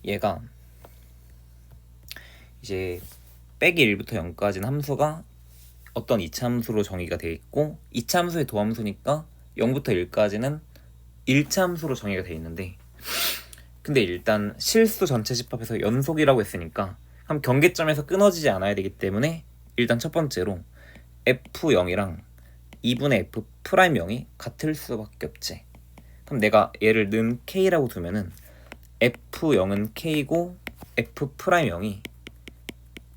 얘가 이제 빼기 1부터 0까지는 함수가 어떤 이차함수로 정의가 되어 있고, 이차함수의 도함수니까 0부터 1까지는 1차함수로 정의가 되어 있는데, 근데 일단 실수 전체 집합에서 연속이라고 했으니까 그럼 경계점에서 끊어지지 않아야 되기 때문에 일단 첫 번째로 f0이랑 2분의 f'0이 같을 수밖에 없지. 그럼 내가 얘를 는 k라고 두면은 f0은 k고 f'0이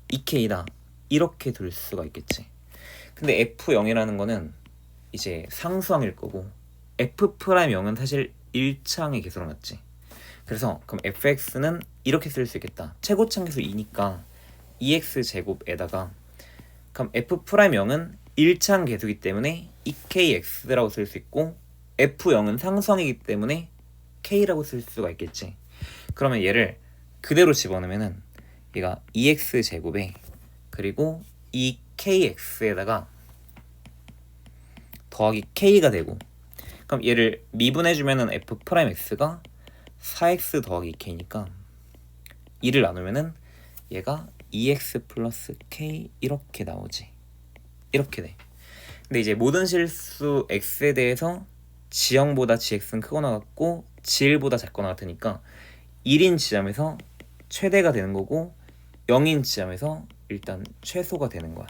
2k다 이렇게 둘 수가 있겠지. 근데 f0이라는 거는 이제 상수항일 거고 f'0은 사실 1차항의 개수로 맞지. 그래서 그럼 fx는 이렇게 쓸 수 있겠다. 최고차항계수 2니까 2x제곱에다가 그럼 f'0은 1차항 계수이기 때문에 2kx라고 쓸 수 있고 f0은 상수항이기 때문에 k라고 쓸 수가 있겠지. 그러면 얘를 그대로 집어넣으면은 얘가 2x제곱에 그리고 2kx에다가 더하기 k가 되고, 그럼 얘를 미분해주면은 f'x가 4x 더하기 k니까 2를 나누면은 얘가 2x 플러스 k 이렇게 나오지. 이렇게 돼. 근데 이제 모든 실수 x에 대해서 지형보다 gx는 크거나 같고 g1보다 작거나 같으니까 1인 지점에서 최대가 되는 거고 0인 지점에서 일단 최소가 되는 거야.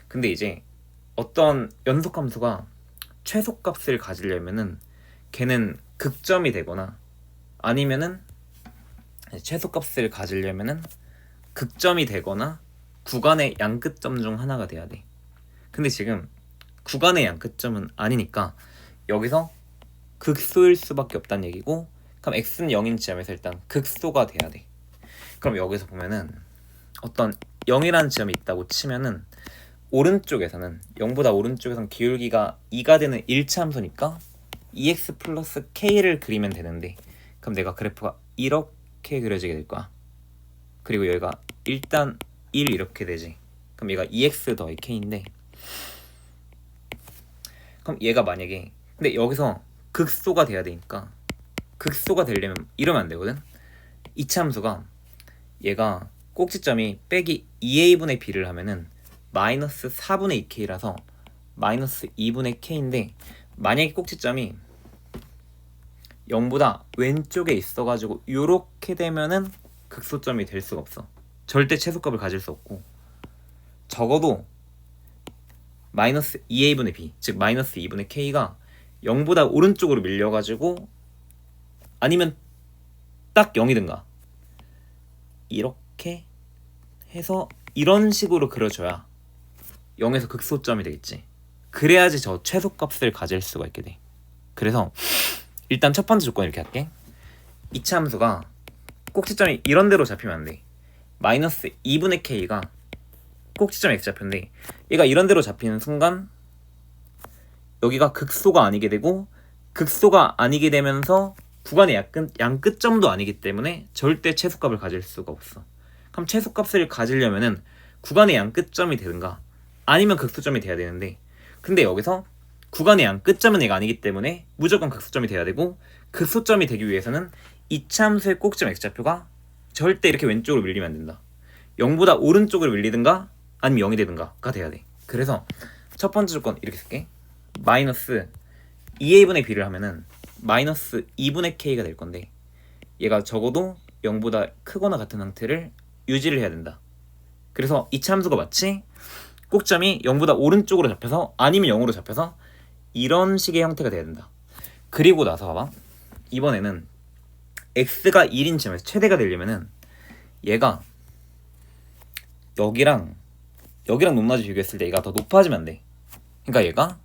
근데 이제 어떤 연속함수가 최소값을 가지려면은 걔는 극점이 되거나 아니면은 최소값을 가지려면은 극점이 되거나 구간의 양끝점 중 하나가 돼야 돼. 근데 지금 구간의 양끝점은 아니니까 여기서 극소일 수밖에 없다는 얘기고, 그럼 x는 0인 지점에서 일단 극소가 돼야 돼. 그럼 여기서 보면은 어떤 0이라는 지점이 있다고 치면은 오른쪽에서는 0보다 오른쪽에서는 기울기가 2가 되는 1차 함수니까 2x 플러스 k를 그리면 되는데, 그럼 내가 그래프가 이렇게 그려지게 될 거야. 그리고 여기가 일단 1 이렇게 되지. 그럼 얘가 2x 더하기 k인데, 그럼 얘가 만약에 근데 여기서 극소가 돼야 되니까 극소가 되려면 이러면 안 되거든. 2차 함수가 얘가 꼭지점이 빼기 2a분의 b를 하면은 마이너스 4분의 2k라서 마이너스 2분의 k인데, 만약에 꼭지점이 0보다 왼쪽에 있어가지고 요렇게 되면은 극소점이 될 수가 없어. 절대 최소값을 가질 수 없고, 적어도 마이너스 2a분의 b, 즉 마이너스 2분의 k가 0보다 오른쪽으로 밀려가지고 아니면 딱 0이든가 이렇게 해서 이런 식으로 그려줘야 0에서 극소점이 되겠지. 그래야지 저 최소값을 가질 수가 있게 돼. 그래서 일단 첫 번째 조건 이렇게 할게. 2차 함수가 꼭지점이 이런 데로 잡히면 안 돼. 마이너스 2분의 k가 꼭지점 x 좌표인데 얘가 이런 데로 잡히는 순간 여기가 극소가 아니게 되고, 극소가 아니게 되면서 구간의 양끝점도 아니기 때문에 절대 최소값을 가질 수가 없어. 그럼 최소값을 가지려면은 구간의 양끝점이 되든가 아니면 극소점이 돼야 되는데, 근데 여기서 구간의 양끝점은 얘가 아니기 때문에 무조건 극소점이 돼야 되고, 극소점이 되기 위해서는 이차 함수의 꼭지점 x좌표가 절대 이렇게 왼쪽으로 밀리면 안 된다. 0보다 오른쪽으로 밀리든가 아니면 0이 되든가가 돼야 돼. 그래서 첫 번째 조건 이렇게 쓸게. 마이너스 2a분의 b를 하면은 마이너스 2분의 k가 될 건데, 얘가 적어도 0보다 크거나 같은 상태를 유지를 해야 된다. 그래서 이차 함수가 마치 꼭점이 0보다 오른쪽으로 잡혀서 아니면 0으로 잡혀서 이런 식의 형태가 돼야 된다. 그리고 나서 봐봐. 이번에는 x가 1인 지점에서 최대가 되려면은 얘가 여기랑 높낮이 비교했을 때 얘가 더 높아지면 안 돼. 그러니까 얘가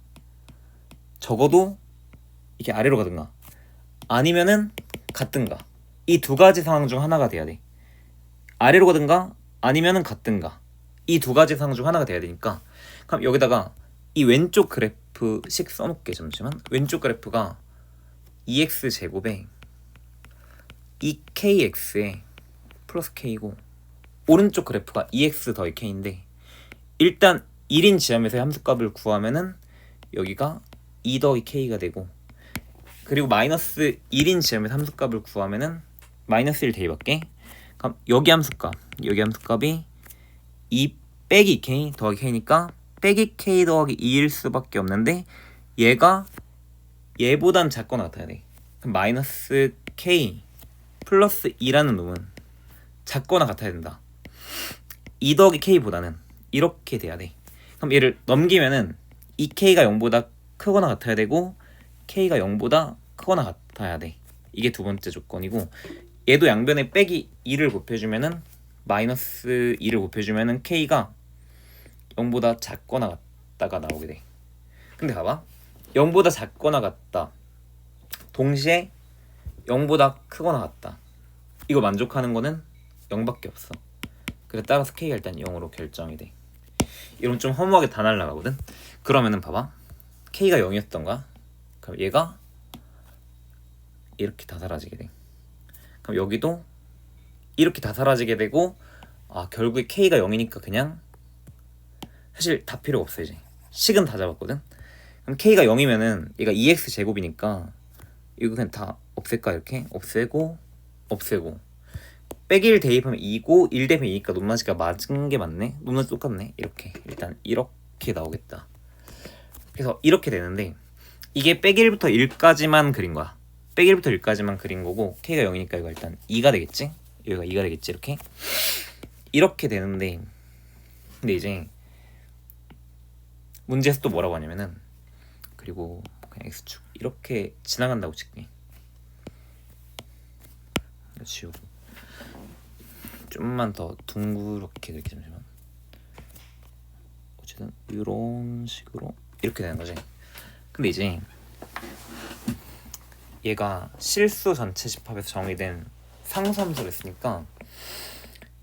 적어도 이렇게 아래로 가든가 아니면은 같든가, 이 두 가지 상황 중 하나가 돼야 돼. 아래로 가든가 아니면은 같든가, 이 두 가지 상황 중 하나가 돼야 되니까, 그럼 여기다가 이 왼쪽 그래프씩 써놓을게. 잠시만. 왼쪽 그래프가 2x제곱에 2kx에 플러스 k고, 오른쪽 그래프가 2x 더하기 k인데, 일단 1인 지점에서의 함수값을 구하면은 여기가 2 더하기 k가 되고, 그리고 마이너스 1인 지점에서 함수값을 구하면은 마이너스 1 대입할게. 그럼 여기 함수값이 2 빼기 k 더하기 k니까 빼기 k 더하기 2일 수밖에 없는데 얘가 얘보단 작거나 같아야 돼. 그럼 마이너스 k 플러스 2라는 놈은 작거나 같아야 된다. 2 더하기 k보다는 이렇게 돼야 돼. 그럼 얘를 넘기면은 2k가 0보다 크거나 같아야 되고 k가 0보다 크거나 같아야 돼. 이게 두 번째 조건이고, 얘도 양변에 빼기 2를 곱해주면은 마이너스 2를 곱해주면은 k가 0보다 작거나 같다가 나오게 돼. 근데 봐봐, 0보다 작거나 같다 동시에 0보다 크거나 같다, 이거 만족하는 거는 0밖에 없어. 그래서 따라서 k가 일단 0으로 결정이 돼. 이러면 좀 허무하게 다 날라가거든. 그러면은 봐봐, k가 0이었던 거야. 그럼 얘가 이렇게 다 사라지게 돼. 그럼 여기도 이렇게 다 사라지게 되고, 결국에 k가 0이니까 그냥 사실 다 필요 없어. 이제 식은 다 잡았거든. 그럼 k가 0이면은 얘가 2x 제곱이니까 이거 그냥 다 없앨까? 이렇게 없애고 빼기 1 대입하면 2고 1 대입하면 2니까 높낮이가 맞은 게 맞네. 높낮이 똑같네. 이렇게 일단 이렇게 나오겠다. 그래서 이렇게 되는데, 이게 빼기 1부터 1까지만 그린 거야. 빼기 1부터 1까지만 그린 거고, k가 0이니까 이거 일단 2가 되겠지? 여기가 2가 되겠지? 이렇게 되는데, 근데 이제 문제에서 또 뭐라고 하냐면은, 그리고 그냥 x축 이렇게 지나간다고 칠게. 지우고 좀만 더 둥그렇게 그릴게. 잠시만. 어쨌든 이런 식으로 이렇게 되는 거지. 근데 이제 얘가 실수 전체 집합에서 정의된 상수함수를 했으니까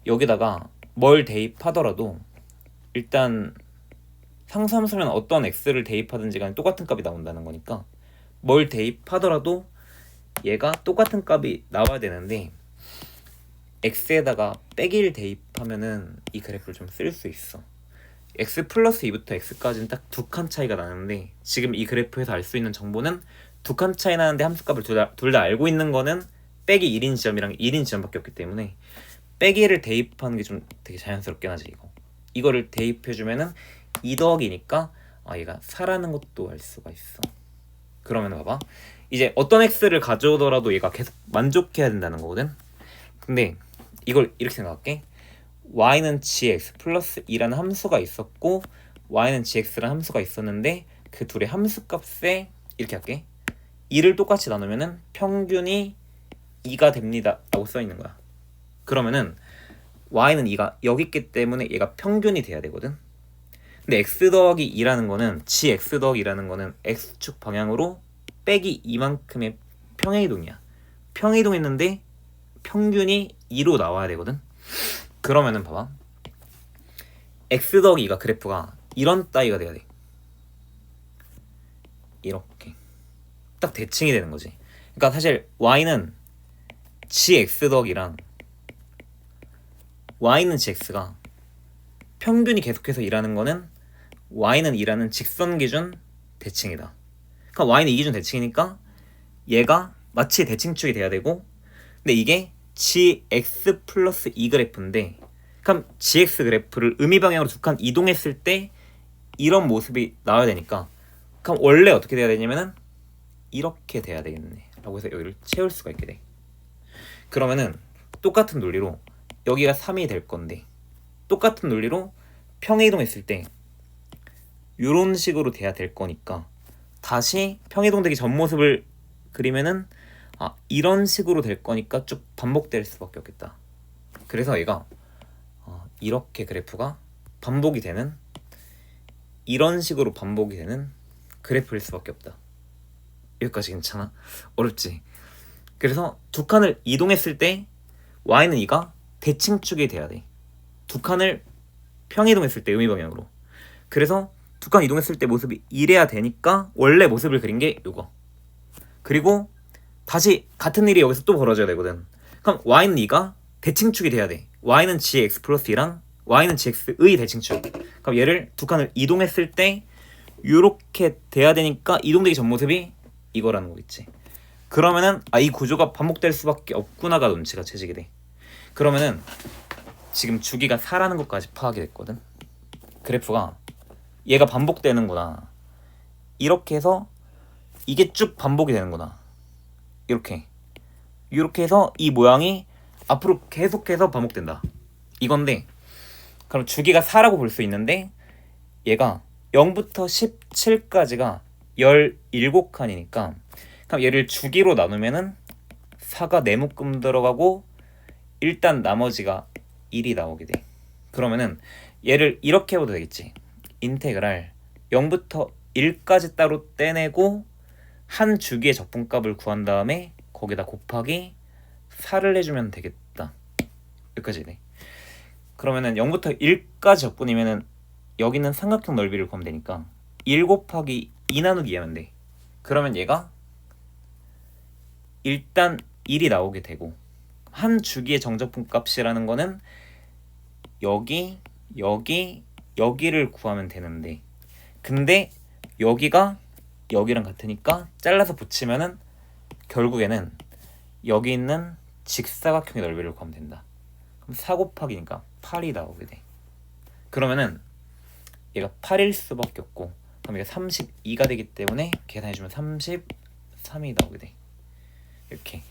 여기다가 뭘 대입하더라도 일단 상수함수면 어떤 x를 대입하든지 간에 똑같은 값이 나온다는 거니까 뭘 대입하더라도 얘가 똑같은 값이 나와야 되는데, x에다가 빼기 1 대입하면은 이 그래프를 좀 쓸 수 있어. x 플러스 2부터 x까지는 딱 2칸 차이가 나는데, 지금 이 그래프에서 알 수 있는 정보는 2칸 차이 나는데 함수값을 둘 다 알고 있는 거는 빼기 1인 지점이랑 1인 지점밖에 없기 때문에 빼기 1을 대입하는 게 좀 되게 자연스럽긴 하지. 이거를 대입해주면은 2 더하기니까 얘가 4라는 것도 알 수가 있어. 그러면 봐봐, 이제 어떤 x를 가져오더라도 얘가 계속 만족해야 된다는 거거든. 근데 이걸 이렇게 생각할게. y는 gx 플러스 2라는 함수가 있었고 y는 gx라는 함수가 있었는데, 그 둘의 함수값에 이렇게 할게. 2를 똑같이 나누면은 평균이 2가 됩니다 라고 써있는 거야. 그러면은 y는 2가 여기 있기 때문에 얘가 평균이 돼야 되거든. 근데 x 더하기 2라는 거는 gx 더하기 2라는 거는 x축 방향으로 빼기 2만큼의 평행이동이야. 평행이동했는데 평균이 2로 나와야 되거든. 그러면은 봐봐, x 더하기 2가 그래프가 이런 따위가 돼야 돼. 이렇게 딱 대칭이 되는 거지. 그러니까 사실 y는 gx 더하기랑 y는 gx가 평균이 계속해서 2라는 거는 y는 2라는 직선 기준 대칭이다. 그러니까 y는 2기준 대칭이니까 얘가 마치 대칭축이 돼야 되고, 근데 이게 gx 플러스 2 그래프인데, 그럼 gx 그래프를 음이 방향으로 2칸 이동했을 때 이런 모습이 나와야 되니까, 그럼 원래 어떻게 돼야 되냐면은 이렇게 돼야 되겠네 라고 해서 여기를 채울 수가 있게 돼. 그러면은 똑같은 논리로 여기가 3이 될 건데, 똑같은 논리로 평행이동했을 때 이런 식으로 돼야 될 거니까 다시 평행이동되기 전 모습을 그리면은 이런 식으로 될 거니까 쭉 반복될 수밖에 없겠다. 그래서 얘가 이렇게 그래프가 반복이 되는, 이런 식으로 반복이 되는 그래프일 수밖에 없다. 여기까지 괜찮아? 어렵지? 그래서 두 칸을 이동했을 때 y는 2가 대칭축이 돼야 돼. 두 칸을 평이동했을 때 음이 방향으로. 그래서 두 칸 이동했을 때 모습이 이래야 되니까 원래 모습을 그린 게 이거. 그리고 다시 같은 일이 여기서 또 벌어져야 되거든. 그럼 y는 2가 대칭축이 돼야 돼. y는 gx 플러스 2랑 y는 gx의 대칭축. 그럼 얘를 두 칸을 이동했을 때 이렇게 돼야 되니까 이동되기 전 모습이 이거라는 거겠지. 그러면은 이 구조가 반복될 수밖에 없구나가 눈치가 채지게 돼. 그러면은 지금 주기가 4라는 것까지 파악이 됐거든. 그래프가 얘가 반복되는구나. 이렇게 해서 이게 쭉 반복이 되는구나. 이렇게 해서 이 모양이 앞으로 계속해서 반복된다. 이건데 그럼 주기가 4라고 볼 수 있는데 얘가 0부터 17까지가 17칸이니까 그럼 얘를 주기로 나누면은 4가 네 묶음 들어가고 일단 나머지가 1이 나오게 돼. 그러면은 얘를 이렇게 해도 되겠지. 인테그랄 0부터 1까지 따로 떼내고 한 주기의 적분값을 구한 다음에 거기다 곱하기 4를 해주면 되겠다. 여기까지 돼. 그러면은 0부터 1까지 적분이면은 여기는 삼각형 넓이를 구하면 되니까 1 곱하기 2 나누기 2 하면 돼. 그러면 얘가 일단 1이 나오게 되고 한 주기의 정적분 값이라는 거는 여기, 여기, 여기를 구하면 되는데 근데 여기가 여기랑 같으니까 잘라서 붙이면은 결국에는 여기 있는 직사각형의 넓이를 구하면 된다. 그럼 4 곱하기니까 8이 나오게 돼. 그러면은 얘가 8일 수밖에 없고 그럼 얘가 32가 되기 때문에 계산해주면 33이 나오게 돼. 이렇게